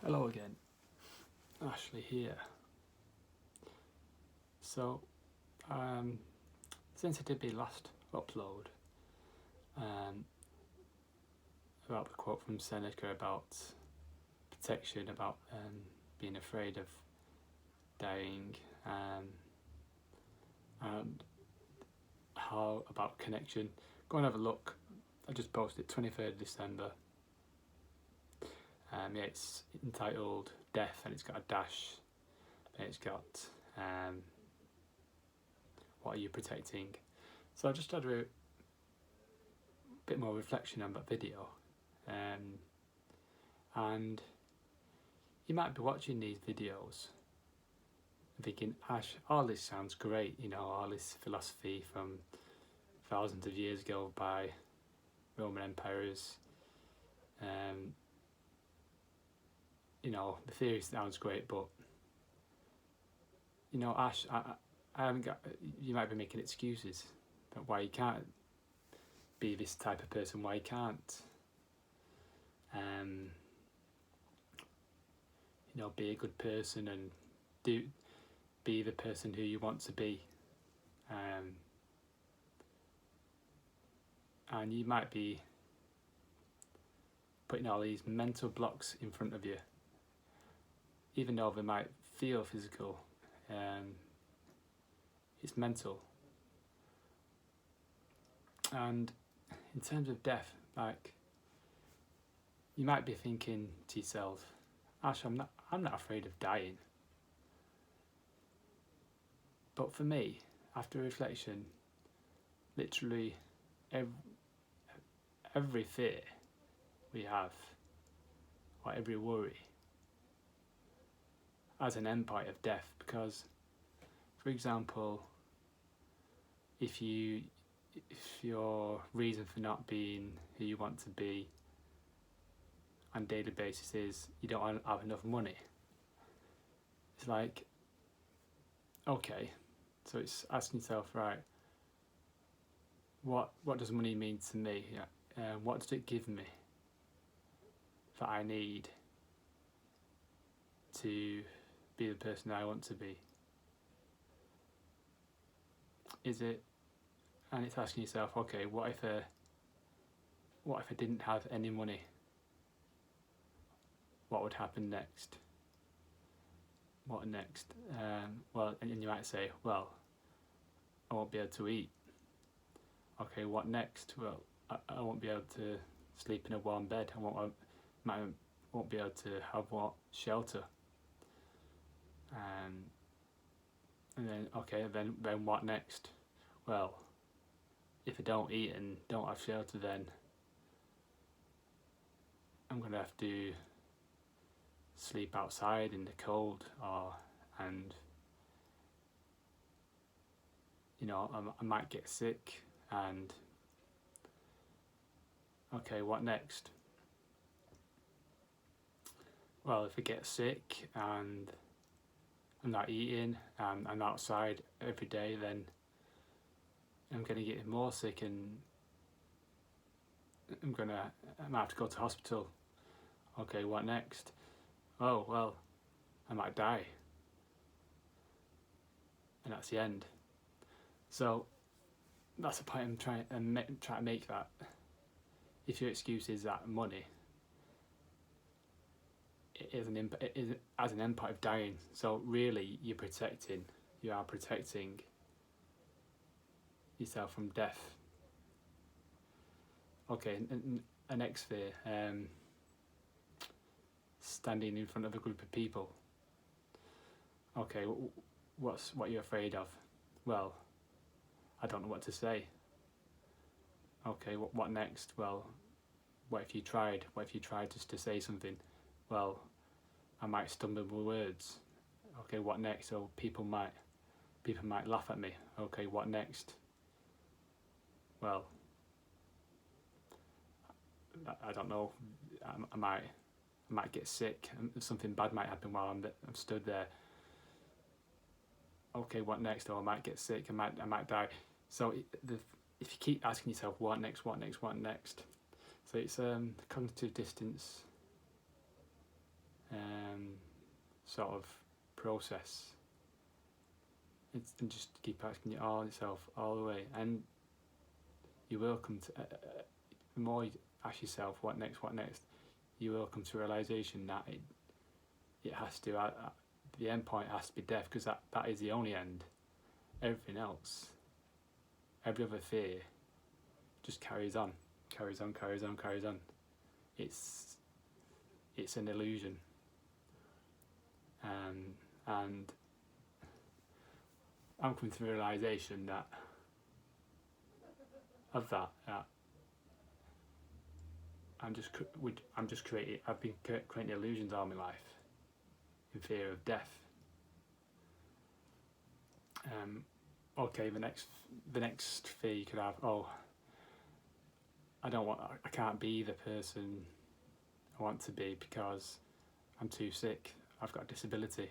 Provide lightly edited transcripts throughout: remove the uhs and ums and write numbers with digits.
Hello again, Ashley here. So, since I did my last upload about the quote from Seneca about protection, about being afraid of dying, and how about connection, go and have a look. I just posted 23rd of December. Yeah, it's entitled Death, and it's got a dash, and it's got what are you protecting? So I just had a bit more reflection on that video, and you might be watching these videos and thinking, Ash, all this sounds great, all this philosophy from thousands of years ago by Roman emperors. The theory sounds great, but Ash, I haven't got. You might be making excuses about why you can't be this type of person, why you can't, be a good person and be the person who you want to be. And you might be putting all these mental blocks in front of you, even though they might feel physical. It's mental. And in terms of death, you might be thinking to yourself, Ash, I'm not afraid of dying. But for me, after reflection, literally every fear we have, or every worry, has an endpoint of death. Because, for example, if your reason for not being who you want to be on a daily basis is you don't have enough money, it's like, okay, so it's asking yourself, right, what does money mean to me? What does it give me that I need to be the person I want to be? And it's asking yourself, okay, what if I didn't have any money? What would happen next? What next? And you might say, well, I won't be able to eat. Okay, what next? Well, I won't be able to sleep in a warm bed. I won't be able to have shelter. And then, okay, then what next? Well, if I don't eat and don't have shelter, then I'm gonna have to sleep outside in the cold, and I might get sick. And okay, what next? Well, if I get sick and I'm not eating and I'm outside every day, then I'm going to get more sick, and I might have to go to hospital. Okay, what next? Oh, well, I might die. And that's the end. So that's the point I'm trying to make, that if your excuse is that money, it has an endpoint of dying. So really, you are protecting yourself from death. Okay, and a next fear, standing in front of a group of people. Okay, what you're afraid of? Well, I don't know what to say. Okay, what next? Well, what if you tried just to say something? Well, I might stumble with words. Okay, what next? So people might laugh at me. Okay, what next? Well, I don't know. I might get sick, and something bad might happen while I'm stood there. Okay, what next? Oh, I might get sick. I might die. So if you keep asking yourself, what next? So it's cognitive dissonance. sort of process. And just keep asking yourself all the way, and you will come to the more you ask yourself what next, you will come to a realization that it has to the end point has to be death, because that is the only end. Everything else, every other fear, just carries on. It's an illusion, and I'm coming to the realization that I've been creating illusions all my life in fear of death. Okay, the next fear you could have, I can't be the person I want to be because I'm too sick, I've got a disability.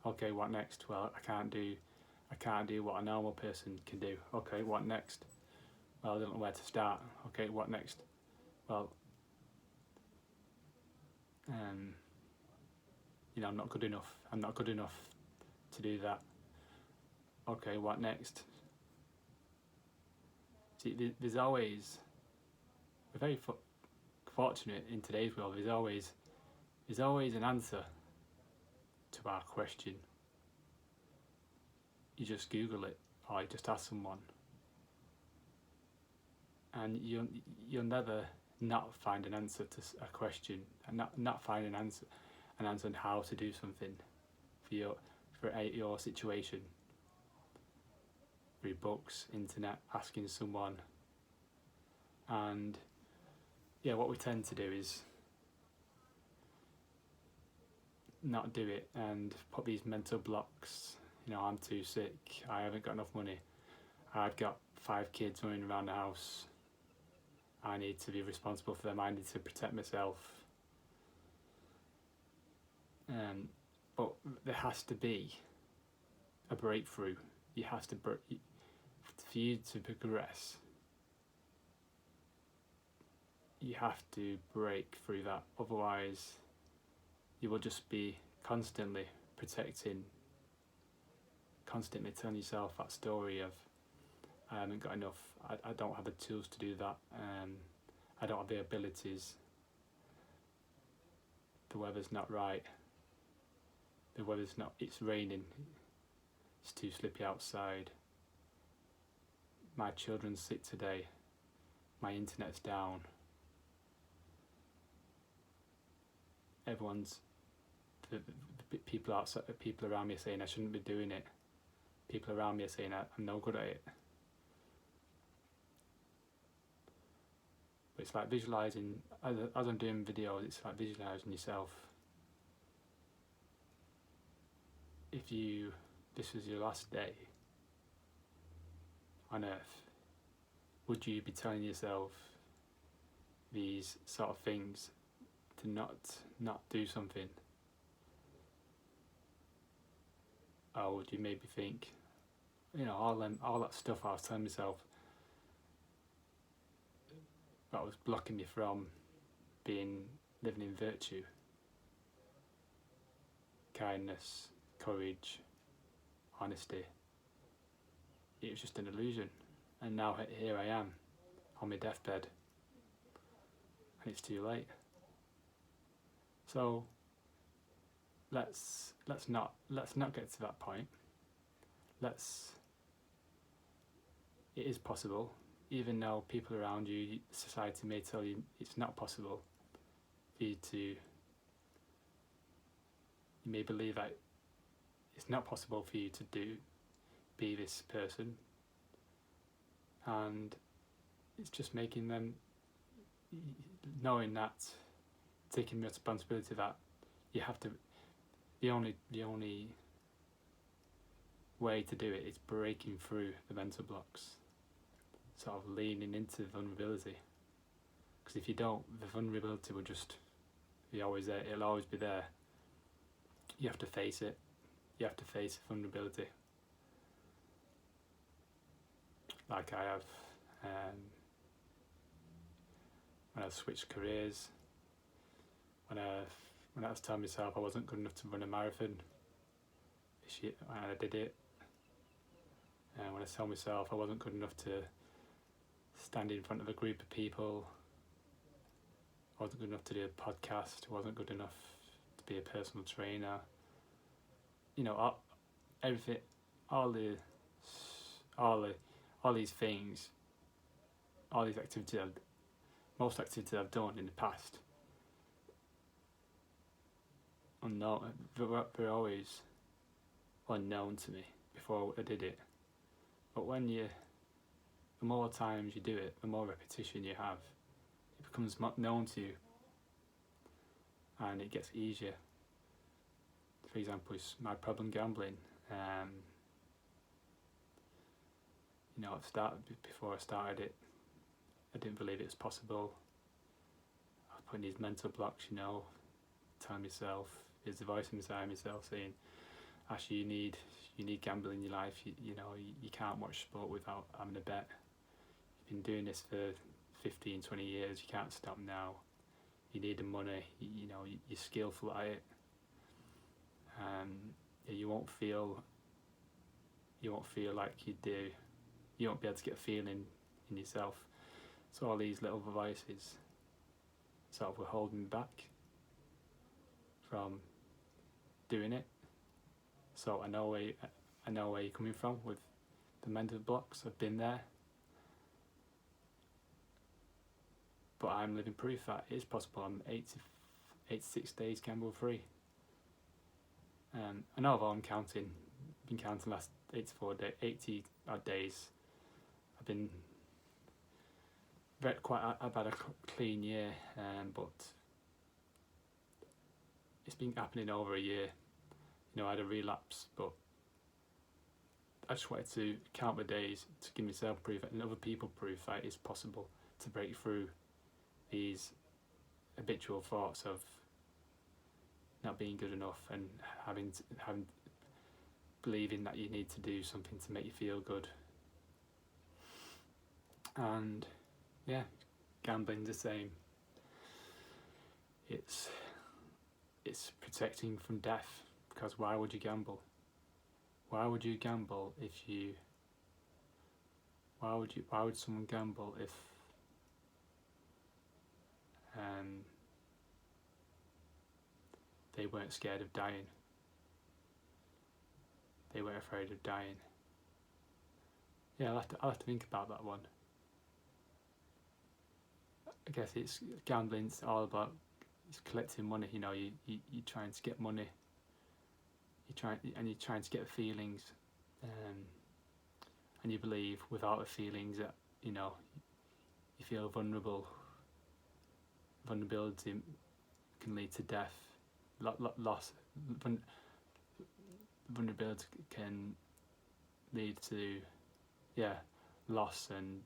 Okay, what next? Well, I can't do what a normal person can do. Okay, what next? Well, I don't know where to start. Okay, what next? Well, I'm not good enough to do that. Okay, what next? See, there's always, we're very fortunate in today's world, there's always an answer to our question. You just Google it, or you just ask someone, and you'll never not find an answer to a question, and not find an answer on how to do something for your situation. Through books, internet, asking someone. And yeah, what we tend to do is not do it and put these mental blocks. I'm too sick, I haven't got enough money, I've got 5 kids running around the house, I need to be responsible for them, I need to protect myself. But there has to be a breakthrough. For you to progress, you have to break through that. Otherwise, you will just be constantly telling yourself that story of, I haven't got enough, I don't have the tools to do that, I don't have the abilities, the weather's not right, it's raining, it's too slippy outside, my children's sick today, my internet's down, the people around me are saying I shouldn't be doing it, people around me are saying I'm no good at it. But it's like visualising, as I'm doing videos, it's like visualising yourself. If this was your last day on Earth, would you be telling yourself these sort of things to not do something? Or would you maybe think, all that stuff I was telling myself that was blocking me from living in virtue, kindness, courage, honesty, it was just an illusion. And now here I am on my deathbed, and it's too late. So let's not get to that point. It is possible, even though people around you, society may tell you it's not possible for you to. You may believe that it's not possible for you to be this person, and it's just making them, knowing that, taking responsibility that you have to, the only way to do it is breaking through the mental blocks, sort of leaning into vulnerability, because if you don't, the vulnerability will just be always there, it'll always be there. You have to face it, you have to face vulnerability, like I have when I've switched careers, when I've when I was telling myself I wasn't good enough to run a marathon this year, and I did it. And when I told myself I wasn't good enough to stand in front of a group of people, I wasn't good enough to do a podcast, I wasn't good enough to be a personal trainer. You know, everything, all these things, all these activities, most activities I've done in the past, they're always unknown to me before I did it. But the more times you do it, the more repetition you have, it becomes known to you, and it gets easier. For example, it's my problem gambling. Before I started it, I didn't believe it was possible. I was putting these mental blocks, telling myself, there's a voice inside myself saying, Actually, you need gambling in your life. You can't watch sport without having a bet. You've been doing this for 15, 20 years. You can't stop now. You need the money. You're skillful at it. You won't feel like you do. You won't be able to get a feeling in yourself. So all these little voices sort of were holding me back from doing it. So I know where you're coming from with the mental blocks. I've been there, but I'm living proof that it is possible. I'm 86 days gamble free. I know I've been counting last 80 odd days. I've had a clean year, but it's been happening over a year. I had a relapse, but I just wanted to count the days to give myself proof and other people proof that it is possible to break through these habitual thoughts of not being good enough and having believing that you need to do something to make you feel good. And yeah, gambling's the same. It's protecting from death, because why would you gamble? Why would you gamble why would someone gamble if they weren't scared of dying? They weren't afraid of dying. Yeah, I'll have to think about that one. I guess it's gambling. It's all about collecting money. You're trying to get money. You're trying to get feelings, and you believe without the feelings that you feel vulnerable. Vulnerability can lead to death. Loss. Vulnerability can lead to loss and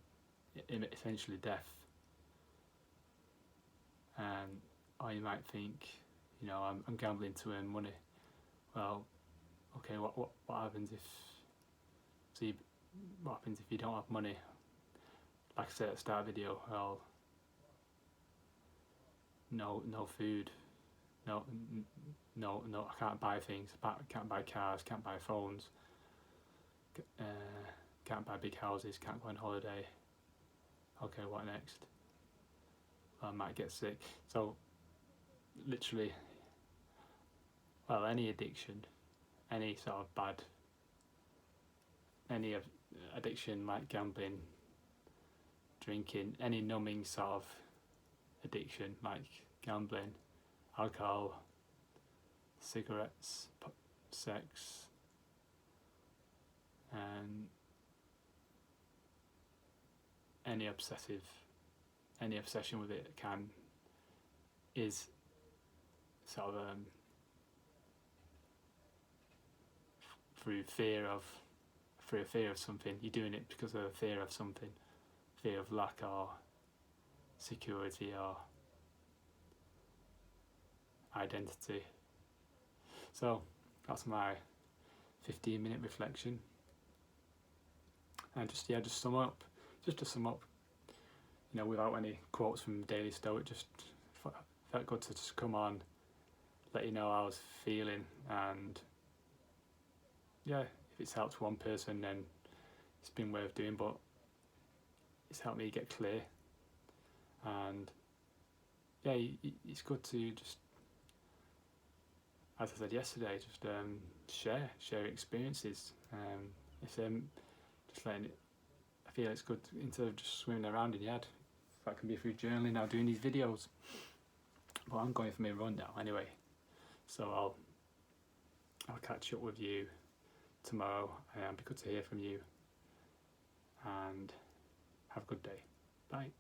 essentially death. Or you might think, I'm gambling to earn money. Well, okay, what happens if you don't have money? Like I said at the start of the video, well, no food, no, I can't buy things. I can't buy cars, can't buy phones, can't buy big houses, can't go on holiday. Okay, what next? I might get sick. So, literally, well, any addiction, any sort of any addiction like gambling, drinking, any numbing sort of addiction like gambling, alcohol, cigarettes, sex, and any obsession with it is sort of through fear of something. You're doing it because of a fear of something, fear of lack or security or identity. So that's my 15-minute reflection. And just to sum up, without any quotes from Daily Stoic, just felt good to just come on, let you know how I was feeling, and yeah, if it's helped one person, then it's been worth doing. But it's helped me get clear, and yeah, it's good to just, as I said yesterday, just share experiences. It's just letting it. I feel it's good instead of just swimming around in your head. That can be through journaling now, doing these videos. But I'm going for my run now anyway, so I'll catch up with you tomorrow. It'd be good to hear from you, and have a good day. Bye.